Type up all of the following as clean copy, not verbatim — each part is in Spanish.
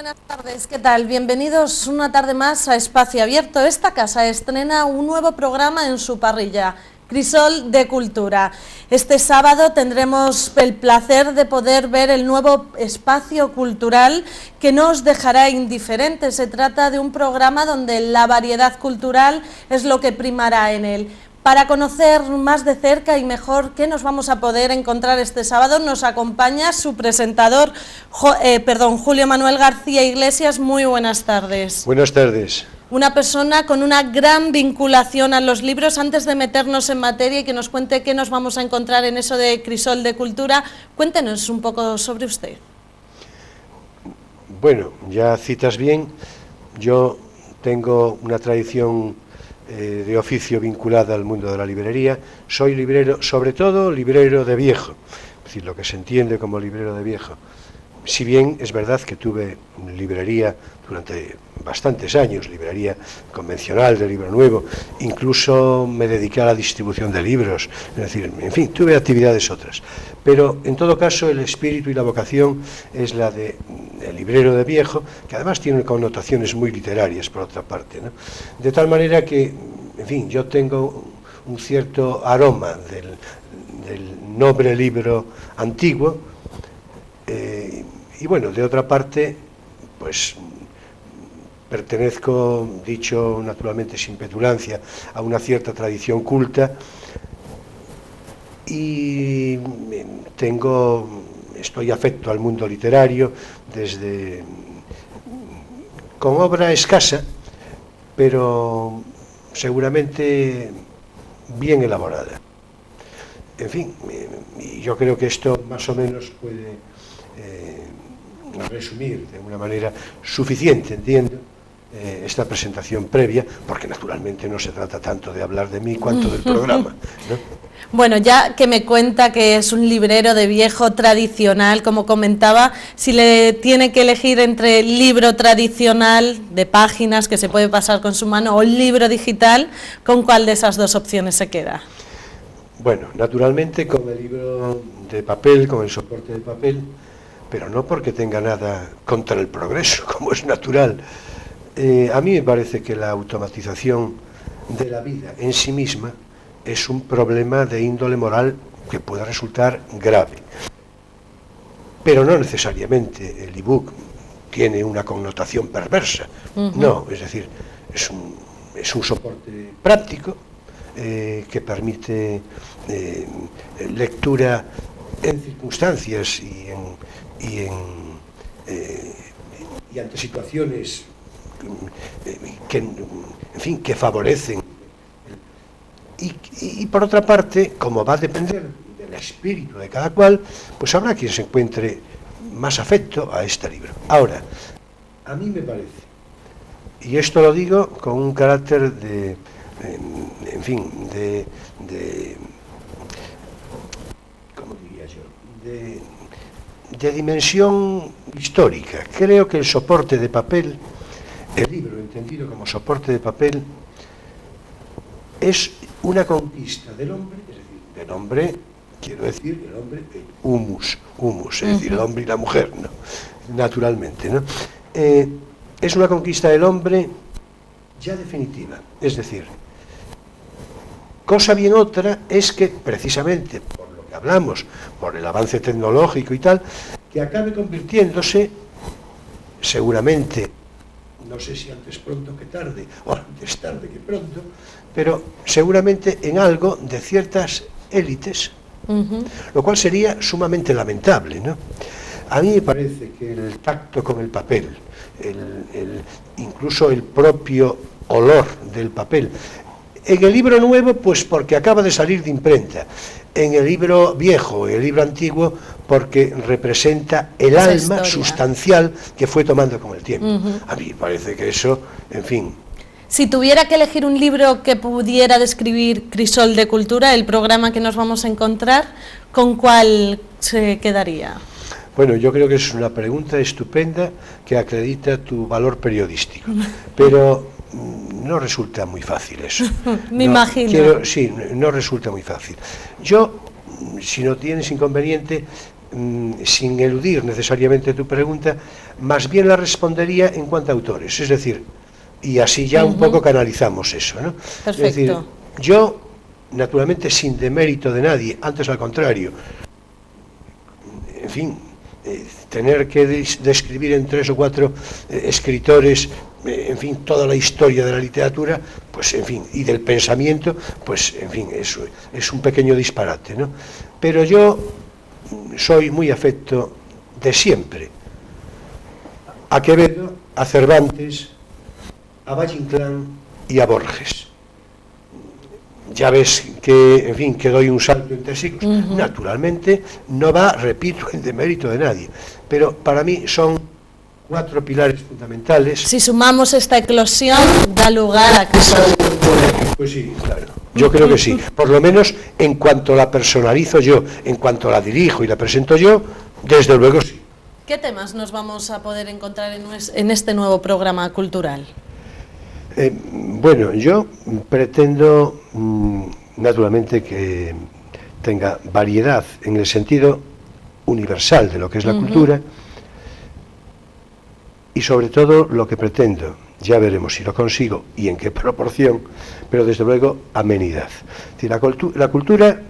Buenas tardes, ¿qué tal? Bienvenidos una tarde más a Espacio Abierto. Esta casa estrena un nuevo programa en su parrilla, Crisol de Cultura. Este sábado tendremos el placer de poder ver el nuevo espacio cultural que no os dejará indiferentes. Se trata de un programa donde la variedad cultural es lo que primará en él. Para conocer más de cerca y mejor qué nos vamos a poder encontrar este sábado, nos acompaña su presentador, Julio Manuel García Iglesias. Muy buenas tardes. Buenas tardes. Una persona con una gran vinculación a los libros. Antes de meternos en materia y que nos cuente qué nos vamos a encontrar en eso de Crisol de Cultura, cuéntenos un poco sobre usted. Bueno, ya citas bien. Yo tengo una tradición de oficio vinculada al mundo de la librería. Soy librero, sobre todo librero de viejo, es decir, lo que se entiende como librero de viejo. Si bien es verdad que tuve librería durante bastantes años, librería convencional de libro nuevo, incluso me dediqué a la distribución de libros, es decir, en fin, tuve actividades otras. Pero en todo caso el espíritu y la vocación es la de librero de viejo, que además tiene connotaciones muy literarias por otra parte, ¿no? De tal manera que, en fin, yo tengo un cierto aroma del noble libro antiguo, y bueno, de otra parte, pues pertenezco, dicho naturalmente sin petulancia, a una cierta tradición culta y estoy afecto al mundo literario desde con obra escasa, pero seguramente bien elaborada. En fin, yo creo que esto más o menos puede resumir de una manera suficiente, entiendo, esta presentación previa, porque naturalmente no se trata tanto de hablar de mí cuanto del programa, ¿no? Bueno, ya que me cuenta que es un librero de viejo tradicional, como comentaba, si le tiene que elegir entre el libro tradicional de páginas que se puede pasar con su mano o el libro digital, ¿con cuál de esas dos opciones se queda? Bueno, naturalmente con el libro de papel, con el soporte de papel, pero no porque tenga nada contra el progreso, como es natural. A mí me parece que la automatización de la vida en sí misma es un problema de índole moral que puede resultar grave. Pero no necesariamente el ebook tiene una connotación perversa. No, es decir, es un soporte práctico que permite lectura en circunstancias y ante situaciones que, en fin, que favorecen. Y por otra parte, como va a depender del espíritu de cada cual, pues habrá quien se encuentre más afecto a este libro. Ahora, a mí me parece, y esto lo digo con un carácter en fin, ¿cómo diría yo? De dimensión histórica. Creo que el soporte de papel, el libro entendido como soporte de papel, es una conquista del hombre, es decir, del hombre, quiero decir, el hombre, el humus, es decir, el hombre y la mujer, ¿no? Naturalmente, ¿no? Es una conquista del hombre ya definitiva, es decir, cosa bien otra es que precisamente por lo que hablamos, por el avance tecnológico y tal, que acabe convirtiéndose seguramente, no sé si antes pronto que tarde, o antes tarde que pronto, pero seguramente en algo de ciertas élites, lo cual sería sumamente lamentable, ¿no? A mí me parece que el tacto con el papel, incluso el propio olor del papel, en el libro nuevo, pues porque acaba de salir de imprenta, en el libro viejo, el libro antiguo, porque representa el alma historia sustancial que fue tomando con el tiempo. A mí me parece que eso, en fin. Si tuviera que elegir un libro que pudiera describir Crisol de Cultura, el programa que nos vamos a encontrar, ¿con cuál se quedaría? Bueno, yo creo que es una pregunta estupenda que acredita tu valor periodístico, pero no resulta muy fácil eso. Me imagino. Sí, no resulta muy fácil. Yo, si no tienes inconveniente, sin eludir necesariamente tu pregunta, más bien la respondería en cuanto a autores, es decir, y así ya un poco canalizamos eso, ¿no? Perfecto. Es decir, yo, naturalmente, sin demérito de nadie, antes al contrario, en fin, tener que describir en 3 o 4 escritores, en fin, toda la historia de la literatura, pues, en fin, y del pensamiento, pues, en fin, eso es un pequeño disparate, ¿no? Pero yo soy muy afecto de siempre a Quevedo, a Cervantes, a Valle Inclán y a Borges. Ya ves que, en fin, que doy un salto entre siglos. Naturalmente, no va, repito, en demérito de nadie, pero para mí son 4 pilares fundamentales. Si sumamos esta eclosión, da lugar a que... Pues sí, claro. Yo creo que sí. Por lo menos en cuanto la personalizo yo, en cuanto la dirijo y la presento yo, desde luego sí. ¿Qué temas nos vamos a poder encontrar en este nuevo programa cultural? Bueno, yo pretendo, naturalmente, que tenga variedad en el sentido universal de lo que es la cultura, y sobre todo lo que pretendo, ya veremos si lo consigo y en qué proporción, pero desde luego amenidad. Es decir, la cultura,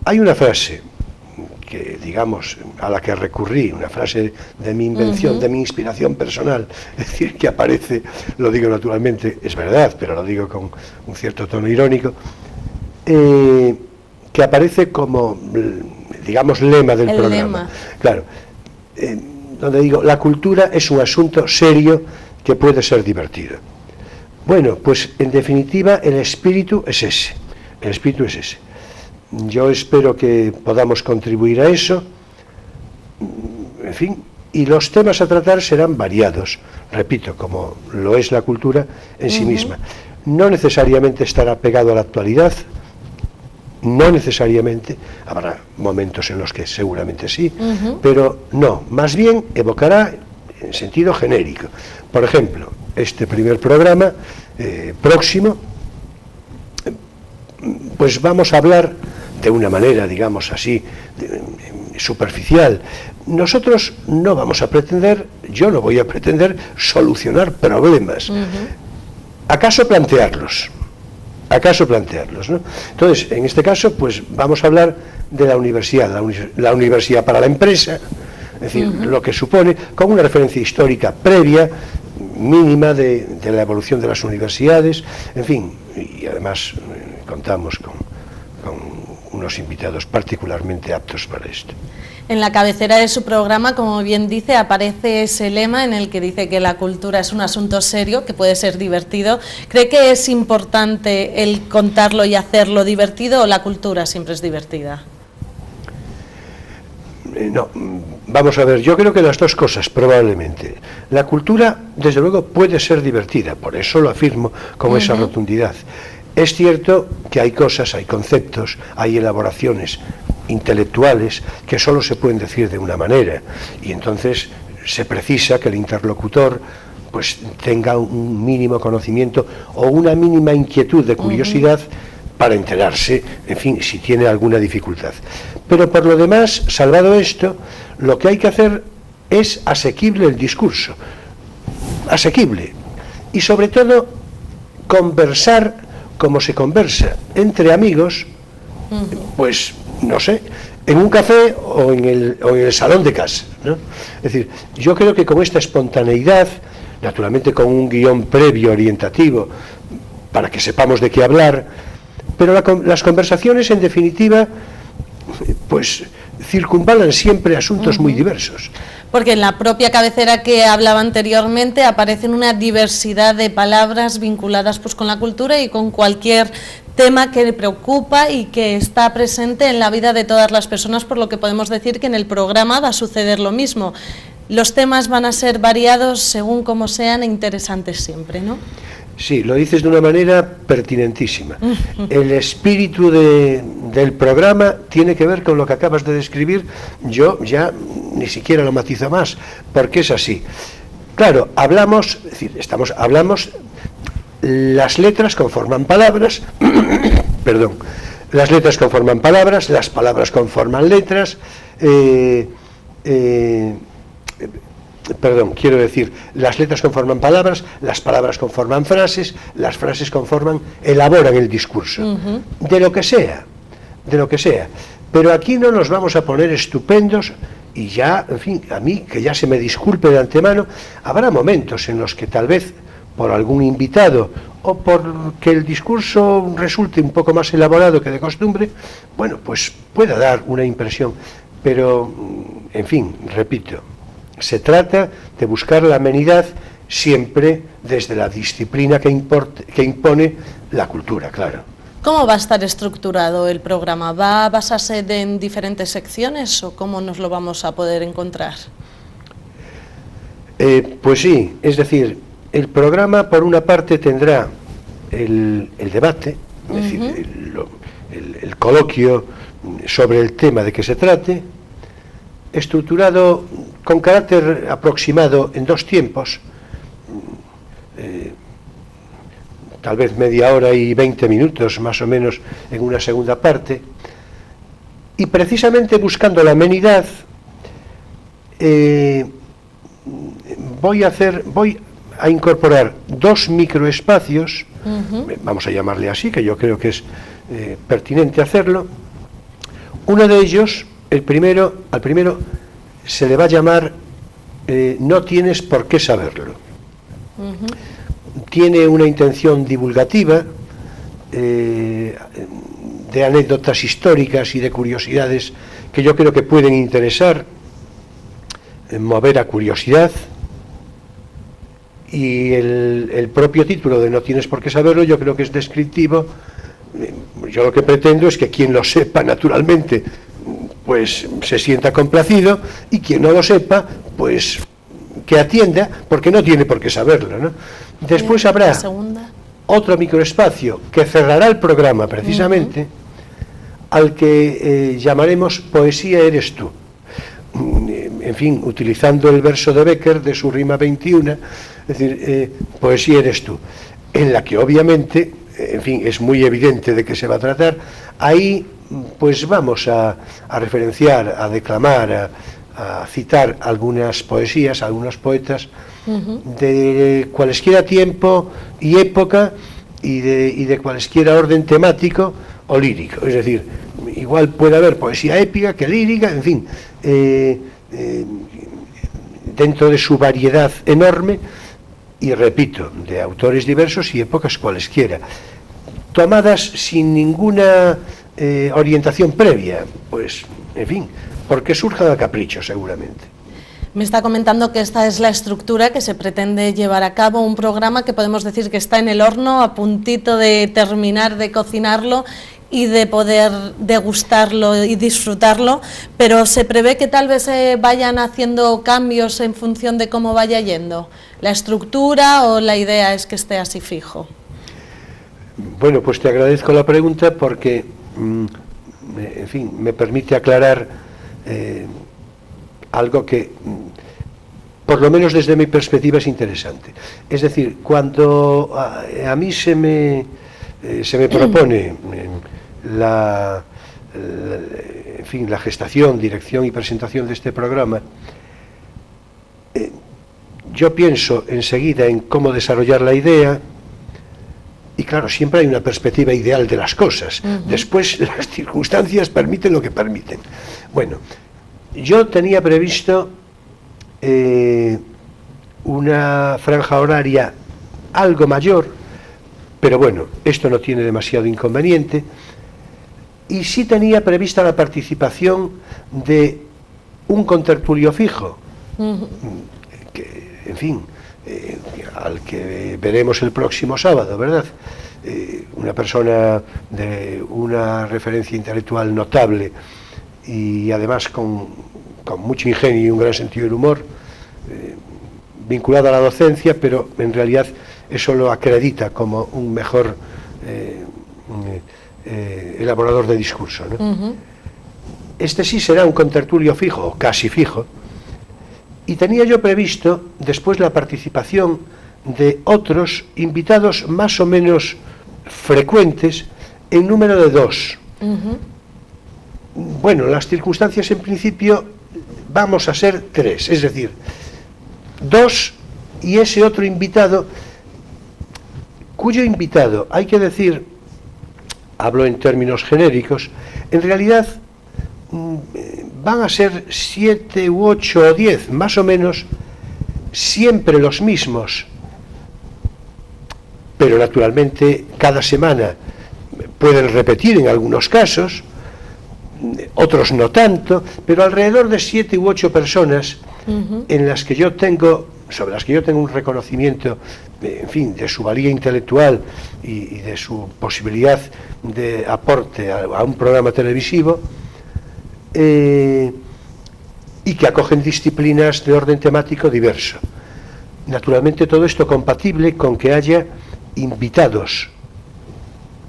hay una frase que, digamos, a la que recurrí, una frase de mi invención, de mi inspiración personal, es decir, que aparece, lo digo naturalmente, es verdad, pero lo digo con un cierto tono irónico, que aparece como, digamos, lema del programa. Lema. Claro, donde digo, la cultura es un asunto serio que puede ser divertido. Bueno, pues en definitiva el espíritu es ese, el espíritu es ese. Yo espero que podamos contribuir a eso, en fin, y los temas a tratar serán variados, repito, como lo es la cultura en sí misma. No necesariamente estará pegado a la actualidad, no necesariamente, habrá momentos en los que seguramente sí, pero no, más bien evocará en sentido genérico. Por ejemplo, este primer programa próximo, pues vamos a hablar de una manera, digamos así, superficial. Nosotros no vamos a pretender, yo no voy a pretender solucionar problemas. ¿Acaso plantearlos? ¿No? Entonces, en este caso, pues vamos a hablar de la universidad, la universidad para la empresa, es decir, lo que supone, con una referencia histórica previa, mínima de la evolución de las universidades, en fin, y además contamos con unos invitados particularmente aptos para esto. En la cabecera de su programa, como bien dice, aparece ese lema en el que dice que la cultura es un asunto serio, que puede ser divertido. ¿Cree que es importante el contarlo y hacerlo divertido, o la cultura siempre es divertida? No, vamos a ver, yo creo que las dos cosas, probablemente. La cultura, desde luego, puede ser divertida, por eso lo afirmo con esa rotundidad. Es cierto que hay cosas, hay conceptos, hay elaboraciones intelectuales que solo se pueden decir de una manera, y entonces se precisa que el interlocutor pues tenga un mínimo conocimiento o una mínima inquietud de curiosidad para enterarse, en fin, si tiene alguna dificultad. Pero por lo demás, salvado esto, lo que hay que hacer es asequible el discurso, asequible, y sobre todo conversar como se conversa entre amigos, pues no sé, en un café o en el salón de casa, ¿no? Es decir, yo creo que con esta espontaneidad, naturalmente con un guión previo orientativo para que sepamos de qué hablar, pero las conversaciones, en definitiva, pues circunvalan siempre asuntos muy diversos. Porque en la propia cabecera que hablaba anteriormente aparecen una diversidad de palabras vinculadas pues con la cultura y con cualquier tema que le preocupa y que está presente en la vida de todas las personas, por lo que podemos decir que en el programa va a suceder lo mismo. Los temas van a ser variados según como sean e interesantes siempre, ¿no? Sí, lo dices de una manera pertinentísima. El espíritu del programa tiene que ver con lo que acabas de describir. Yo ya ni siquiera lo matizo más, porque es así. Claro, hablamos, es decir, hablamos, las letras conforman palabras, perdón, las letras conforman palabras, las palabras conforman letras, perdón, quiero decir, las letras conforman palabras, las palabras conforman frases, las frases elaboran el discurso, de lo que sea, pero aquí no nos vamos a poner estupendos y ya, en fin, a mí, que ya se me disculpe de antemano, habrá momentos en los que tal vez por algún invitado o porque el discurso resulte un poco más elaborado que de costumbre, bueno, pues pueda dar una impresión, pero, en fin, repito, se trata de buscar la amenidad siempre desde la disciplina que impone la cultura, claro. ¿Cómo va a estar estructurado el programa? ¿Va a basarse en diferentes secciones o cómo nos lo vamos a poder encontrar? Pues sí, es decir, el programa por una parte tendrá el debate, es decir, el coloquio sobre el tema de que se trate, estructurado con carácter aproximado en 2 tiempos, tal vez media hora y 20 minutos más o menos en una segunda parte, y precisamente buscando la amenidad voy a incorporar 2 microespacios, vamos a llamarle así, que yo creo que es pertinente hacerlo. Uno de ellos, al primero se le va a llamar No tienes por qué saberlo. Tiene una intención divulgativa, de anécdotas históricas y de curiosidades que yo creo que pueden interesar, mover a curiosidad, y el propio título de No tienes por qué saberlo yo creo que es descriptivo. Yo lo que pretendo es que quien lo sepa, naturalmente, pues se sienta complacido, y quien no lo sepa, pues que atienda, porque no tiene por qué saberlo, ¿no? Después habrá otro microespacio que cerrará el programa precisamente, al que llamaremos Poesía eres tú. En fin, utilizando el verso de Bécquer de su rima 21, es decir, Poesía eres tú, en la que obviamente, en fin, es muy evidente de qué se va a tratar. Ahí pues vamos a referenciar, a declamar, a citar algunas poesías, algunos poetas de cualesquiera tiempo y época, y de cualesquiera orden temático o lírico. Es decir, igual puede haber poesía épica que lírica, en fin, dentro de su variedad enorme, y repito, de autores diversos y épocas cualesquiera, tomadas sin ninguna orientación previa, pues, en fin, porque surjan a capricho seguramente. Me está comentando que esta es la estructura que se pretende llevar a cabo, un programa que podemos decir que está en el horno, a puntito de terminar de cocinarlo y de poder degustarlo y disfrutarlo, pero se prevé que tal vez se vayan haciendo cambios en función de cómo vaya yendo la estructura, o la idea es que esté así fijo. Bueno, pues te agradezco la pregunta porque, en fin, me permite aclarar algo que, por lo menos desde mi perspectiva, es interesante. Es decir, cuando a mí se me propone la gestación, dirección y presentación de este programa, yo pienso enseguida en cómo desarrollar la idea, y claro, siempre hay una perspectiva ideal de las cosas. Después las circunstancias permiten lo que permiten. Bueno, yo tenía previsto una franja horaria algo mayor, pero bueno, esto no tiene demasiado inconveniente, y sí tenía prevista la participación de un contertulio fijo, que, en fin, al que veremos el próximo sábado, ¿verdad? Una persona de una referencia intelectual notable, y además con mucho ingenio y un gran sentido del humor, vinculado a la docencia, pero en realidad eso lo acredita como un mejor elaborador de discurso, ¿no? Este sí será un contertulio fijo, o casi fijo, y tenía yo previsto después la participación de otros invitados más o menos frecuentes, en número de 2, Bueno, las circunstancias en principio vamos a ser 3, es decir, 2 y ese otro invitado, cuyo invitado, hay que decir, hablo en términos genéricos, en realidad van a ser 7 u 8 o 10, más o menos, siempre los mismos, pero naturalmente cada semana pueden repetir en algunos casos, otros no tanto, pero alrededor de 7 u 8 personas en las que yo tengo, sobre las que yo tengo un reconocimiento, en fin, de su valía intelectual y de su posibilidad de aporte a un programa televisivo, y que acogen disciplinas de orden temático diverso. Naturalmente todo esto compatible con que haya invitados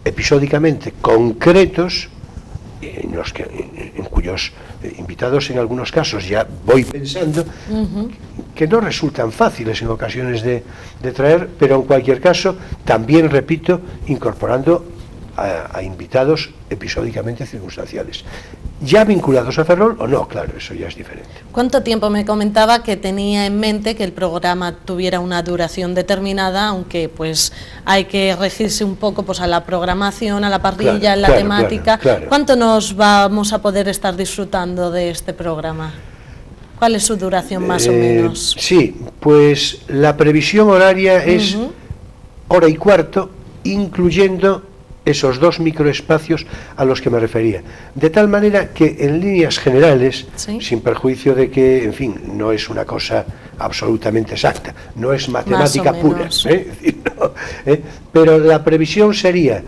episódicamente concretos, en cuyos invitados en algunos casos ya voy pensando que no resultan fáciles en ocasiones de traer, pero en cualquier caso también, repito, incorporando a invitados episódicamente circunstanciales. ¿Ya vinculados a Ferrol o no? Claro, eso ya es diferente. ¿Cuánto tiempo me comentaba que tenía en mente que el programa tuviera una duración determinada, aunque pues hay que regirse un poco pues a la programación, a la parrilla, la temática? Claro. ¿Cuánto nos vamos a poder estar disfrutando de este programa? ¿Cuál es su duración más o menos? Sí, pues la previsión horaria es 1h15, incluyendo esos 2 microespacios a los que me refería, de tal manera que en líneas generales, ¿sí?, sin perjuicio de que, en fin, no es una cosa absolutamente exacta, no es matemática pura, pero la previsión sería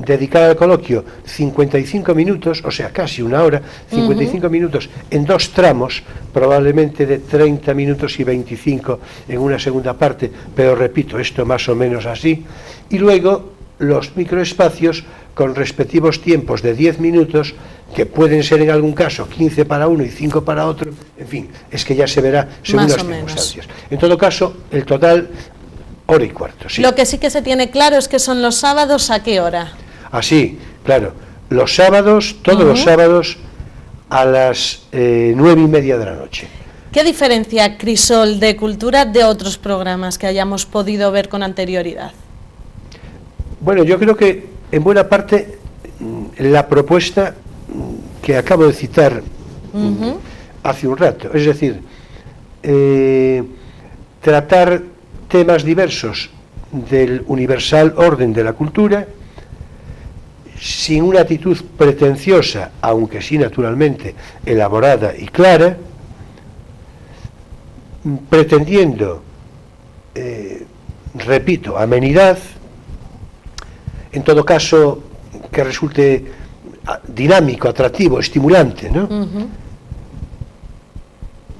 dedicar al coloquio 55 minutos, o sea, casi una hora, 55 minutos en 2 tramos, probablemente de 30 minutos y 25 en una segunda parte, pero repito, esto más o menos así, y luego los microespacios con respectivos tiempos de 10 minutos, que pueden ser en algún caso 15 para uno y 5 para otro, en fin, es que ya se verá según las circunstancias. En todo caso, el total, 1h15. Sí. Lo que sí que se tiene claro es que son los sábados, ¿a qué hora? Así, claro, los sábados, todos los sábados, a las 9:30 de la noche. ¿Qué diferencia Crisol de Cultura de otros programas que hayamos podido ver con anterioridad? Bueno, yo creo que en buena parte la propuesta que acabo de citar hace un rato, es decir, tratar temas diversos del universal orden de la cultura, sin una actitud pretenciosa, aunque sí naturalmente elaborada y clara, pretendiendo, repito, amenidad, en todo caso que resulte dinámico, atractivo, estimulante, ¿no?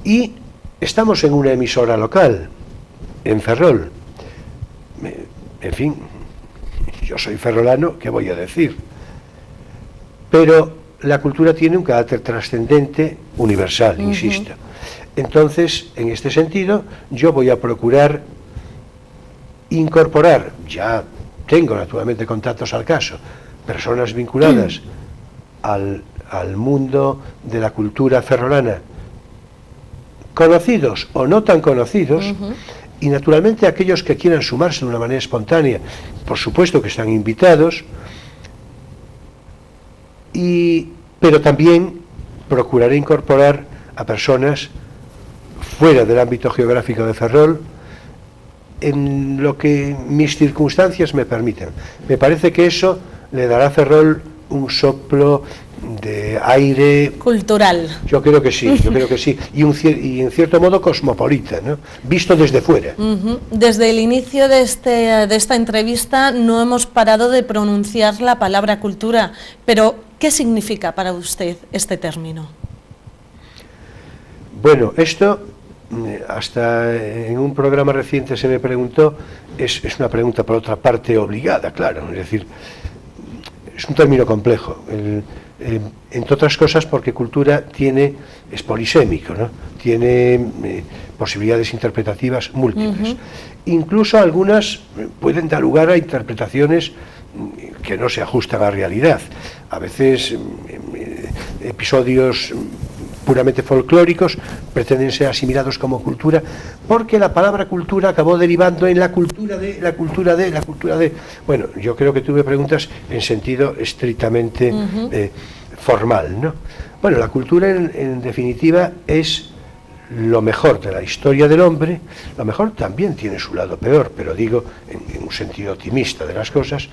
Y estamos en una emisora local, en Ferrol. En fin, yo soy ferrolano, ¿qué voy a decir? Pero la cultura tiene un carácter trascendente, universal, insisto. Entonces, en este sentido, yo voy a procurar incorporar, ya tengo naturalmente contactos al caso, personas vinculadas al mundo de la cultura ferrolana, conocidos o no tan conocidos, y naturalmente aquellos que quieran sumarse de una manera espontánea, por supuesto que están invitados, pero también procuraré incorporar a personas fuera del ámbito geográfico de Ferrol, en lo que mis circunstancias me permitan. Me parece que eso le dará a Ferrol un soplo de aire cultural. Yo creo que sí, y en cierto modo cosmopolita, ¿no? Visto desde fuera. Desde el inicio de esta entrevista no hemos parado de pronunciar la palabra cultura, pero ¿qué significa para usted este término? Bueno, esto, hasta en un programa reciente se me preguntó, es una pregunta por otra parte obligada, claro, es decir, es un término complejo, entre otras cosas porque cultura es polisémico, ¿no? Tiene posibilidades interpretativas múltiples. Incluso algunas pueden dar lugar a interpretaciones que no se ajustan a la realidad. A veces episodios puramente folclóricos pretenden ser asimilados como cultura, porque la palabra cultura acabó derivando en la cultura de. Bueno, yo creo que tú me preguntas en sentido estrictamente formal, ¿no? Bueno, la cultura en definitiva es lo mejor de la historia del hombre. Lo mejor también tiene su lado peor, pero digo en un sentido optimista de las cosas.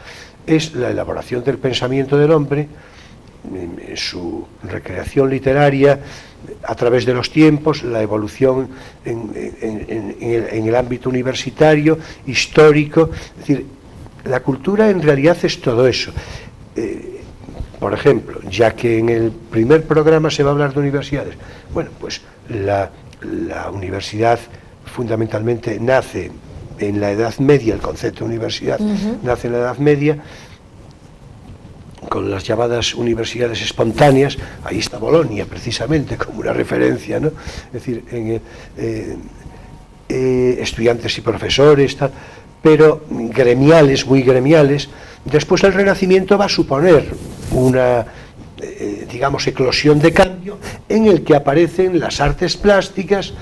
Es la elaboración del pensamiento del hombre, su recreación literaria a través de los tiempos, la evolución en el ámbito universitario, histórico. Es decir, la cultura en realidad es todo eso. Por ejemplo, ya que en el primer programa se va a hablar de universidades, bueno, pues la universidad fundamentalmente nace en la Edad Media, el concepto de universidad nace en la Edad Media, con las llamadas universidades espontáneas. Ahí está Bolonia, precisamente, como una referencia, ¿no? Es decir, estudiantes y profesores, tal, pero gremiales, muy gremiales. Después el Renacimiento va a suponer una, digamos, eclosión de cambio en el que aparecen las artes plásticas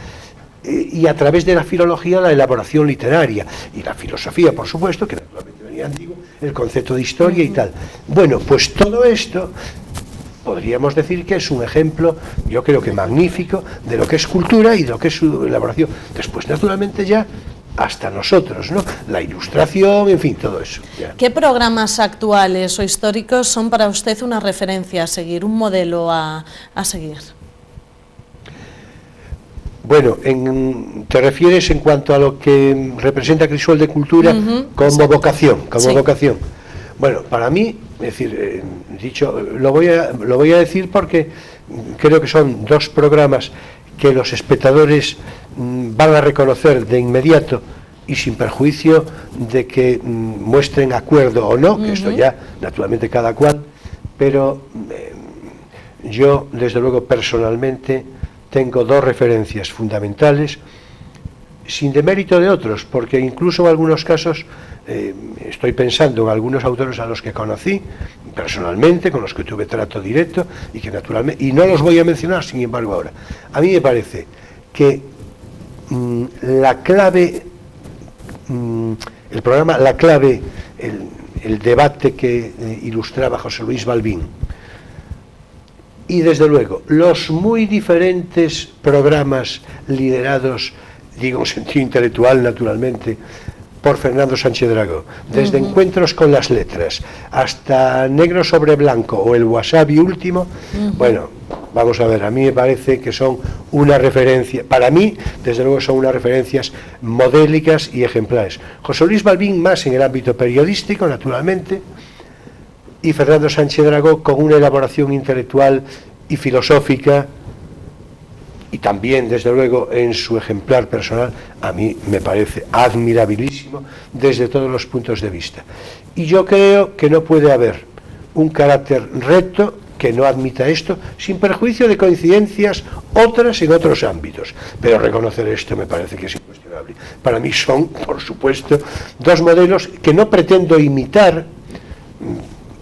y a través de la filología la elaboración literaria y la filosofía, por supuesto, que naturalmente venía antiguo, el concepto de historia y tal. Bueno, pues todo esto podríamos decir que es un ejemplo, yo creo que magnífico, de lo que es cultura y de lo que es su elaboración. Después, naturalmente, ya hasta nosotros, ¿no? La ilustración, en fin, todo eso. Ya. ¿Qué programas actuales o históricos son para usted una referencia a seguir, un modelo a seguir? Bueno, te refieres en cuanto a lo que representa Crisol de Cultura como vocación, vocación. Bueno, para mí, es decir, lo voy a decir porque creo que son dos programas que los espectadores van a reconocer de inmediato y sin perjuicio de que muestren acuerdo o no, que esto ya, naturalmente, cada cual, pero yo, desde luego, personalmente, tengo dos referencias fundamentales, sin demérito de otros, porque incluso en algunos casos estoy pensando en algunos autores a los que conocí personalmente, con los que tuve trato directo y que naturalmente, y no los voy a mencionar, sin embargo, ahora. A mí me parece que la clave, el programa La Clave, el debate que ilustraba José Luis Balbín, y desde luego los muy diferentes programas liderados, digo en sentido intelectual naturalmente, por Fernando Sánchez Dragó, desde Encuentros con las Letras hasta Negro sobre Blanco o el Wasabi último, bueno, vamos a ver, a mí me parece que son una referencia, para mí, desde luego son unas referencias modélicas y ejemplares. José Luis Balbín más en el ámbito periodístico, naturalmente, y Fernando Sánchez Dragó con una elaboración intelectual y filosófica, y también, desde luego, en su ejemplar personal, a mí me parece admirabilísimo desde todos los puntos de vista. Y yo creo que no puede haber un carácter recto que no admita esto, sin perjuicio de coincidencias otras en otros ámbitos. Pero reconocer esto me parece que es incuestionable. Para mí son, por supuesto, dos modelos que no pretendo imitar,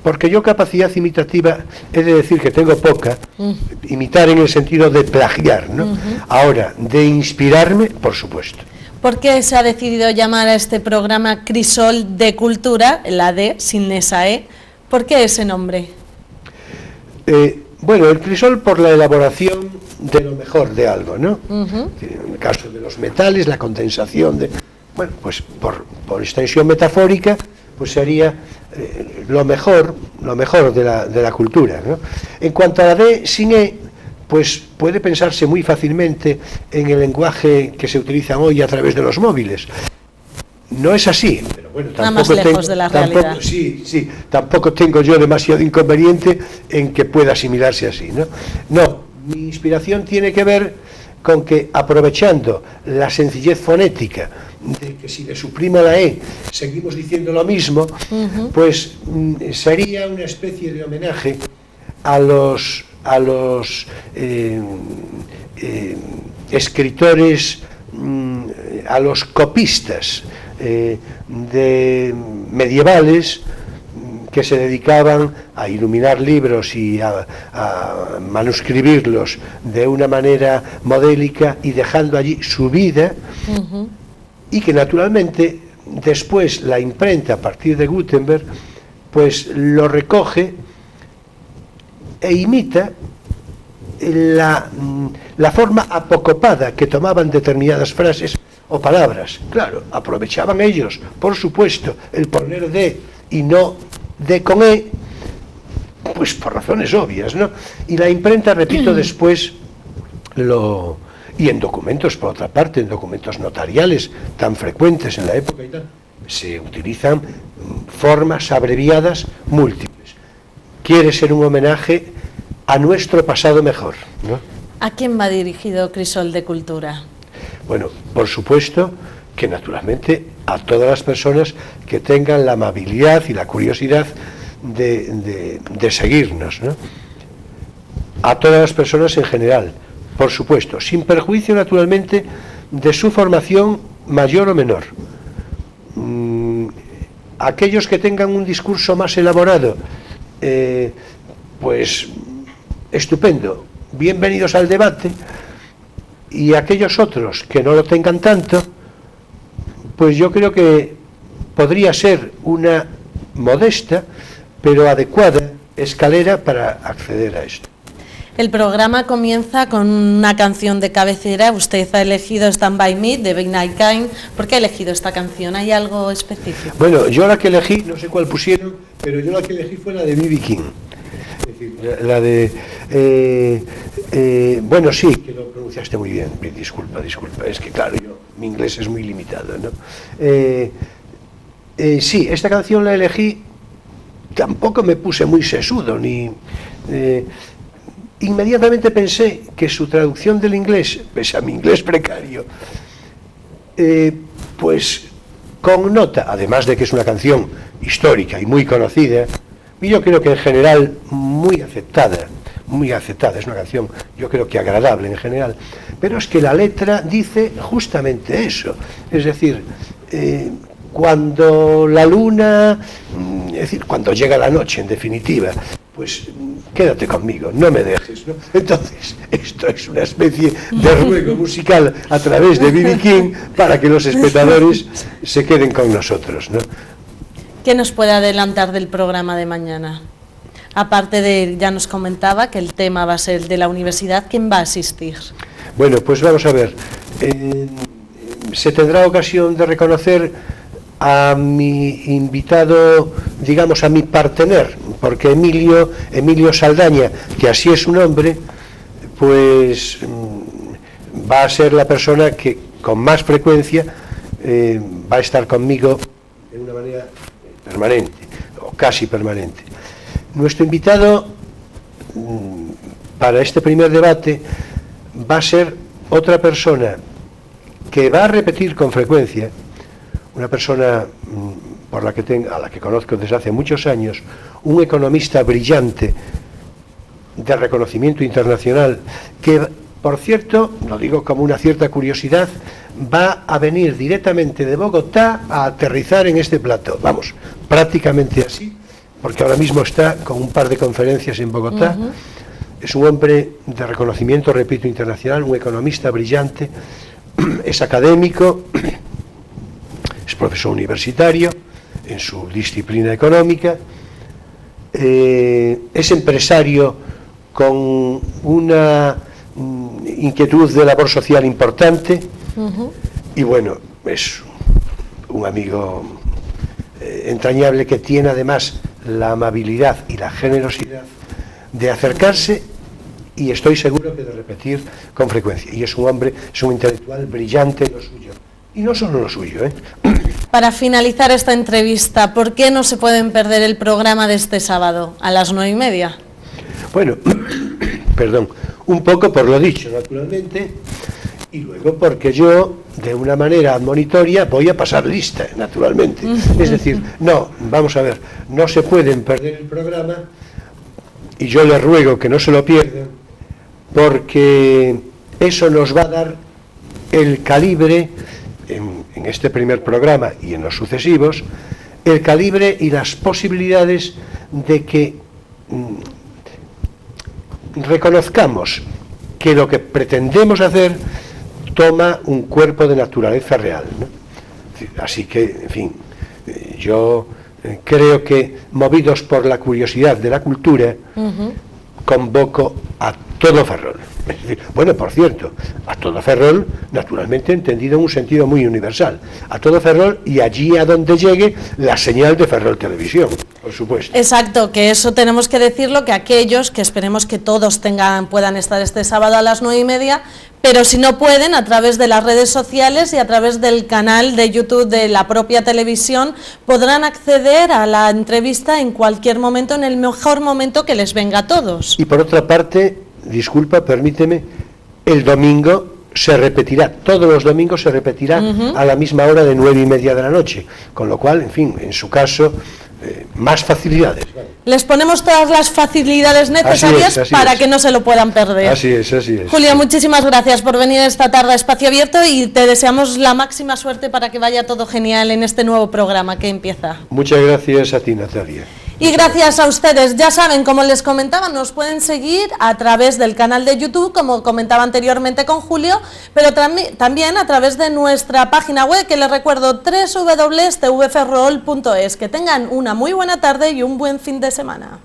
porque yo capacidad imitativa he de decir que tengo poca, imitar en el sentido de plagiar, ¿no? Ahora, de inspirarme, por supuesto. ¿Por qué se ha decidido llamar a este programa Crisol de Cultura, la D, sin esa E? ¿Por qué ese nombre? Bueno, el crisol por la elaboración de lo mejor de algo, ¿no? En el caso de los metales, la condensación de... Bueno, pues por extensión metafórica, pues sería lo mejor de la cultura, ¿no? En cuanto a la D sin E, pues puede pensarse muy fácilmente en el lenguaje que se utiliza hoy a través de los móviles. No es así, pero bueno, tampoco tengo yo demasiado inconveniente en que pueda asimilarse así, ¿no? No, mi inspiración tiene que ver con que, aprovechando la sencillez fonética de que si le suprimo la E seguimos diciendo lo mismo, pues sería una especie de homenaje a los escritores, a los copistas medievales, que se dedicaban a iluminar libros y a manuscribirlos de una manera modélica y dejando allí su vida, y que naturalmente después la imprenta, a partir de Gutenberg, pues lo recoge e imita la forma apocopada que tomaban determinadas frases o palabras. Claro, aprovechaban ellos, por supuesto, el poner de y no de con e, pues por razones obvias, ¿no? Y la imprenta, repito, después y en documentos, por otra parte, en documentos notariales tan frecuentes en la época y tal, se utilizan formas abreviadas múltiples. Quiere ser un homenaje a nuestro pasado mejor, ¿no? ¿A quién va dirigido Crisol de Cultura? Bueno, por supuesto que naturalmente a todas las personas que tengan la amabilidad y la curiosidad de seguirnos, ¿no? A todas las personas en general, por supuesto, sin perjuicio naturalmente de su formación mayor o menor. Aquellos que tengan un discurso más elaborado, pues estupendo, bienvenidos al debate, y aquellos otros que no lo tengan tanto, pues yo creo que podría ser una modesta pero adecuada escalera para acceder a esto. El programa comienza con una canción de cabecera. Usted ha elegido Stand By Me de Big Night Kind. ¿Por qué ha elegido esta canción? ¿Hay algo específico? Bueno, yo la que elegí, no sé cuál pusieron, pero yo la que elegí fue la de B.B. King. Es decir, la de... bueno, sí, que lo pronunciaste muy bien. Disculpa, es que claro, mi inglés es muy limitado, ¿no? Sí, esta canción la elegí, tampoco me puse muy sesudo, ni... inmediatamente pensé que su traducción del inglés, pese a mi inglés precario, pues connota, además de que es una canción histórica y muy conocida, y yo creo que en general muy aceptada, es una canción yo creo que agradable en general, pero es que la letra dice justamente eso, es decir, cuando la luna, es decir, cuando llega la noche en definitiva, pues quédate conmigo, no me dejes, ¿no? Entonces, esto es una especie de ruego musical a través de B.B. King para que los espectadores se queden con nosotros, ¿no? ¿Qué nos puede adelantar del programa de mañana? Aparte de, ya nos comentaba que el tema va a ser de la universidad, ¿quién va a asistir? Bueno, pues vamos a ver, se tendrá ocasión de reconocer a mi invitado, digamos a mi partener, porque Emilio Saldaña, que así es su nombre, pues va a ser la persona que con más frecuencia va a estar conmigo de una manera permanente, o casi permanente. Nuestro invitado para este primer debate va a ser otra persona que va a repetir con frecuencia, una persona a la que conozco desde hace muchos años, un economista brillante de reconocimiento internacional, que, por cierto, lo digo como una cierta curiosidad, va a venir directamente de Bogotá a aterrizar en este plató. Vamos, prácticamente así, porque ahora mismo está con un par de conferencias en Bogotá. Es un hombre de reconocimiento, repito, internacional, un economista brillante, es académico, es profesor universitario en su disciplina económica, es empresario con una inquietud de labor social importante, y bueno, es un amigo entrañable que tiene además la amabilidad y la generosidad de acercarse, y estoy seguro que de repetir con frecuencia. Y es un hombre, es un intelectual brillante en lo suyo, y no solo lo suyo, Para finalizar esta entrevista, ¿por qué no se pueden perder el programa de este sábado a las 9:30? Bueno, perdón, un poco por lo dicho, naturalmente, y luego porque yo, de una manera admonitoria, voy a pasar lista, naturalmente. Es decir, no, vamos a ver, no se pueden perder el programa, y yo les ruego que no se lo pierdan, porque eso nos va a dar el calibre, en este primer programa y en los sucesivos, el calibre y las posibilidades de que reconozcamos que lo que pretendemos hacer toma un cuerpo de naturaleza real, ¿no? Así que, en fin, yo creo que, movidos por la curiosidad de la cultura, convoco a todo Ferrol. Bueno, por cierto, a todo Ferrol, naturalmente entendido en un sentido muy universal, a todo Ferrol y allí a donde llegue la señal de Ferrol Televisión, por supuesto. Exacto, que eso tenemos que decirlo, que aquellos que esperemos que todos puedan estar este sábado a las 9:30, pero si no pueden, a través de las redes sociales y a través del canal de YouTube de la propia televisión, podrán acceder a la entrevista en cualquier momento, en el mejor momento que les venga a todos. Y por otra parte, disculpa, permíteme, el domingo se repetirá, todos los domingos se repetirá a la misma hora de 9:30 de la noche, con lo cual, en fin, en su caso, más facilidades. Les ponemos todas las facilidades necesarias para que no se lo puedan perder. Así es, así es. Julio, muchísimas gracias por venir esta tarde a Espacio Abierto y te deseamos la máxima suerte para que vaya todo genial en este nuevo programa que empieza. Muchas gracias a ti, Natalia. Y gracias a ustedes, ya saben, como les comentaba, nos pueden seguir a través del canal de YouTube, como comentaba anteriormente con Julio, pero también a través de nuestra página web, que les recuerdo, www.tvferrol.es. Que tengan una muy buena tarde y un buen fin de semana.